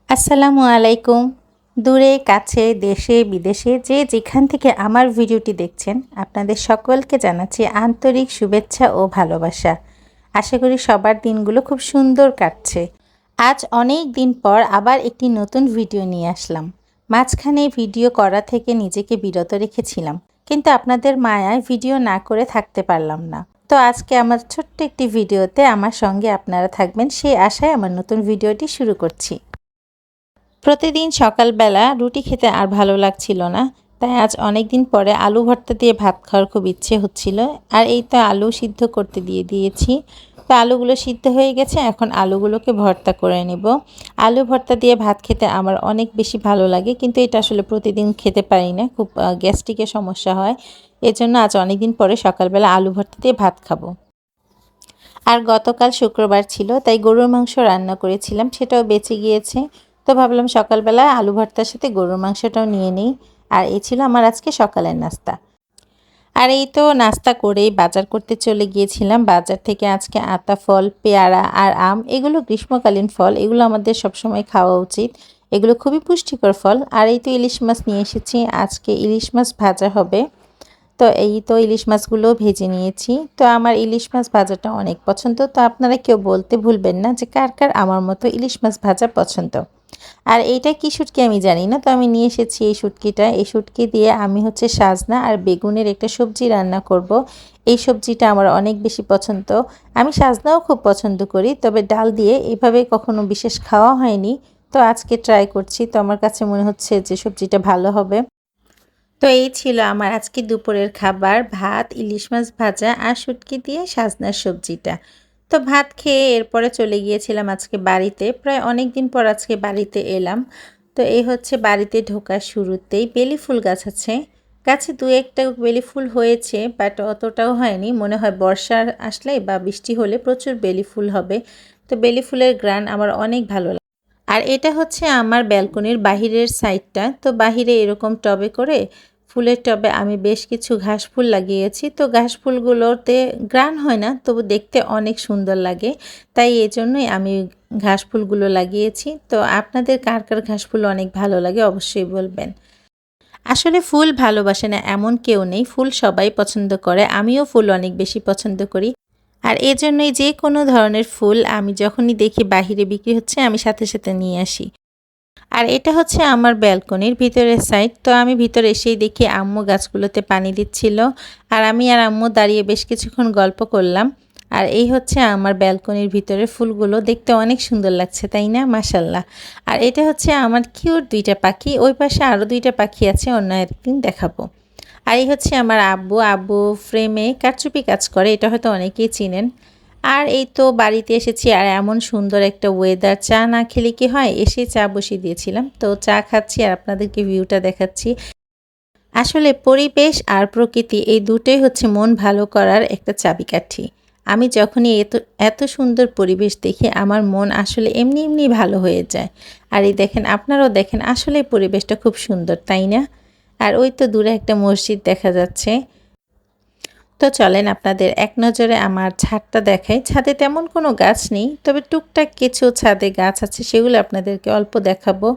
আসসালামু আলাইকুম। দূরে কাছে দেশে বিদেশে যে যেখান থেকে আমার ভিডিওটি দেখছেন আপনাদের সকলকে জানাচ্ছি আন্তরিক শুভেচ্ছা ও ভালোবাসা। আশা করি সবার দিনগুলো খুব সুন্দর কাটছে। আজ অনেক দিন পর আবার একটি নতুন ভিডিও নিয়ে আসলাম। মাঝখানে ভিডিও করা থেকে নিজেকে বিরত রেখেছিলাম, কিন্তু আপনাদের মায়ায় ভিডিও না করে থাকতে পারলাম না। তো আজকে আমার ছোট্ট একটি ভিডিওতে আমার সঙ্গে আপনারা থাকবেন সেই আশায় আমার নতুন ভিডিওটি শুরু করছি। প্রতিদিন সকালবেলা রুটি খেতে আর ভালো লাগছিল না, তাই আজ অনেক দিন পরে আলু ভর্তা দিয়ে ভাত খাওয়ার খুব ইচ্ছে হচ্ছিল। আর এই তো আলু সিদ্ধ করতে দিয়েছি। তো আলুগুলো সিদ্ধ হয়ে গেছে, এখন আলুগুলোকে ভর্তা করে নেব। আলু ভর্তা দিয়ে ভাত খেতে আমার অনেক বেশি ভালো লাগে, কিন্তু এটা আসলে প্রতিদিন খেতে পারি না, খুব গ্যাস্ট্রিকের সমস্যা হয়। এজন্য আজ অনেক দিন পরে সকালবেলা আলু ভর্তা দিয়ে ভাত খাবো। আর গতকাল শুক্রবার ছিল, তাই গরুর মাংস রান্না করেছিলাম, সেটাও বেঁচে গিয়েছে। তো ভাবলাম সকালবেলা আলু ভর্তার সাথে গরুর মাংসটাও নিয়ে নিই। আর এই ছিল আমার আজকে সকালের নাস্তা। আর এই তো নাস্তা করেই বাজার করতে চলে গিয়েছিলাম। বাজার থেকে আজকে আতা ফল, পেয়ারা আর আম, এগুলো গ্রীষ্মকালীন ফল, এগুলো আমাদের সবসময় খাওয়া উচিত। এগুলো খুবই পুষ্টিকর ফল। আর এই তো ইলিশ মাছ নিয়ে এসেছি, আজকে ইলিশ মাছ ভাজা হবে। তো এই তো ইলিশ মাছগুলো ভেজে নিয়েছি। তো আমার ইলিশ মাছ ভাজাটা অনেক পছন্দ। তো আপনারা কেউ বলতে ভুলবেন না যে কার কার আমার মতো ইলিশ মাছ ভাজা পছন্দ। আর এইটা কি শুটকি আমি জানি না, তো আমি নিয়ে এসেছি এই শুটকিটা। এই শুটকি দিয়ে আমি সাজনা আর বেগুনের একটা সবজি রান্না করব। এই সবজিটা আমার অনেক বেশি পছন্দ। আমি সাজনাও খুব পছন্দ করি, তবে ডাল দিয়ে এভাবে কখনো বিশেষ খাওয়া হয়নি। তো আজকে ট্রাই করছি, তো আমার কাছে মনে হচ্ছে যে সবজিটা ভালো হবে। তো এই ছিল আমার আজকে দুপুরের খাবার, ভাত, ইলিশ মাছ ভাজা আর শুটকি দিয়ে সাজনার সবজিটা। তো ভাত খেয়ে এরপরে চলে গিয়েছিলাম আজকে বাড়িতে, প্রায় অনেক দিন পর আজকে বাড়িতে এলাম। তো এই বাড়িতে ঢোকার শুরুতেই বেলি ফুল গাছ আছে। গাছে দু একটা বেলি ফুল হয়েছে, বাট অতটাও হয়নি। মনে হয় বর্ষা আসলে বা বৃষ্টি হলে প্রচুর বেলি ফুল হবে। তো বেলি ফুলের ঘ্রাণ আমার অনেক ভালো লাগে। আর এটা আমার ব্যালকনির বাহিরের সাইডটা। তো বাহিরে এরকম টবে করে ফুলের টবে আমি বেশ কিছু ঘাস ফুল লাগিয়েছি। তো ঘাস ফুলগুলোতে ঘ্রাণ হয় না, তবু দেখতে অনেক সুন্দর লাগে। তাই এজন্যই আমি ঘাস ফুলগুলো লাগিয়েছি। তো আপনাদের কার কার ঘাস ফুল অনেক ভালো লাগে অবশ্যই বলবেন। আসলে ফুল ভালোবাসে না এমন কেউ নেই, ফুল সবাই পছন্দ করে। আমিও ফুল অনেক বেশি পছন্দ করি। আর এজন্যই যে কোনো ধরনের ফুল আমি যখনই দেখি বাহিরে বিক্রি হচ্ছে আমি সাথে সাথে নিয়ে আসি। আর এটা আমার ব্যালকনির ভিতরের সাইড। তো আমি ভিতরে এসেই দেখি আম্মু গাছগুলোতে পানি দিচ্ছিল। আর আমি আর আম্মু দাঁড়িয়ে বেশ কিছুক্ষণ গল্প করলাম। আর এই আমার ব্যালকনির ভিতরে ফুলগুলো দেখতে অনেক সুন্দর লাগছে, তাই না? মাশাল্লাহ। আর এটা আমার কিউট দুইটা পাখি। ওই পাশে আরও দুইটা পাখি আছে, অন্য একদিন দেখাবো। আর এই আমার আব্বু। আব্বু ফ্রেমে কারচুপি কাজ করে, এটা হয়তো অনেকেই চিনেন। আর এই তো বাড়িতে এসেছি, আর এমন সুন্দর একটা ওয়েদার, চা না খেলে কি হয়, এসে চা বসিয়ে দিয়েছিলাম। তো চা খাচ্ছি আর আপনাদেরকে ভিউটা দেখাচ্ছি। আসলে পরিবেশ আর প্রকৃতি এই দুটোই মন ভালো করার একটা চাবিকাঠি। আমি যখনই এত এত সুন্দর পরিবেশ দেখি আমার মন আসলে এমনি এমনি ভালো হয়ে যায়। আর এই দেখেন, আপনারাও দেখেন, আসলে পরিবেশটা খুব সুন্দর, তাই না? আর ওই তো দূরে একটা মসজিদ দেখা যাচ্ছে। তো চলেন আপনাদের এক নজরে আমার ছাদটা দেখাই। ছাদে তেমন কোনো গাছ নেই, তবে টুকটাক কিছু ছাদে গাছ আছে, সেগুলো আপনাদেরকে অল্প দেখাবো।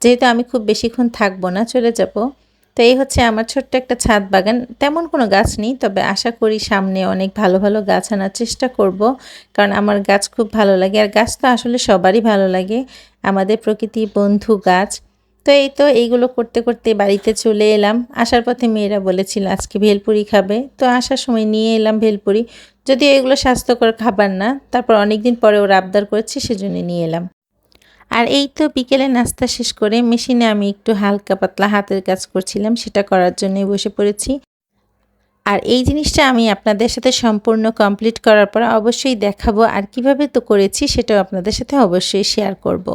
যেহেতু আমি খুব বেশিক্ষণ থাকবো না, চলে যাব। তো এই আমার ছোট্ট একটা ছাদ বাগান। তেমন কোনো গাছ নেই, তবে আশা করি সামনে অনেক ভালো ভালো গাছ আনার চেষ্টা করব, কারণ আমার গাছ খুব ভালো লাগে। আর গাছ তো আসলে সবারই ভালো লাগে, আমাদের প্রকৃতি বন্ধু গাছ। তো এই তো এইগুলো করতে করতে বাড়িতে চলে এলাম। আসার পথে মেয়েরা বলেছিল আজকে ভেলপুরি খাবে, তো আসার সময় নিয়ে এলাম ভেলপুরি। যদিও এগুলো স্বাস্থ্যকর খাবার না, তারপর অনেকদিন পরে ওরা আবদার করেছে, সেজন্য নিয়ে এলাম। আর এই তো বিকেলে নাস্তা শেষ করে মেশিনে আমি একটু হালকা পাতলা হাতের কাজ করছিলাম, সেটা করার জন্যই বসে পড়েছি। আর এই জিনিসটা আমি আপনাদের সাথে সম্পূর্ণ কমপ্লিট করার পর অবশ্যই দেখাবো, আর কিভাবে তো করেছি সেটাও আপনাদের সাথে অবশ্যই শেয়ার করব।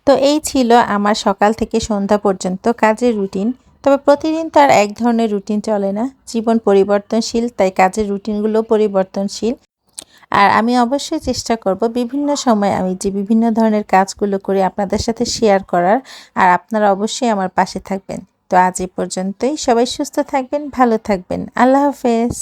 তো এই ছিল আমার সকাল থেকে সন্ধ্যা পর্যন্ত কাজের রুটিন। তবে প্রতিদিন তো আর এক ধরনের রুটিন চলে না, জীবন পরিবর্তনশীল, তাই কাজের রুটিনগুলো পরিবর্তনশীল। আর আমি অবশ্যই চেষ্টা করব বিভিন্ন সময় আমি যে বিভিন্ন ধরনের কাজগুলো করি আপনাদের সাথে শেয়ার করার। আর আপনারা অবশ্যই আমার পাশে থাকবেন। তো আজ এই পর্যন্তই, সবাই সুস্থ থাকবেন, ভালো থাকবেন, আল্লাহ হাফেজ।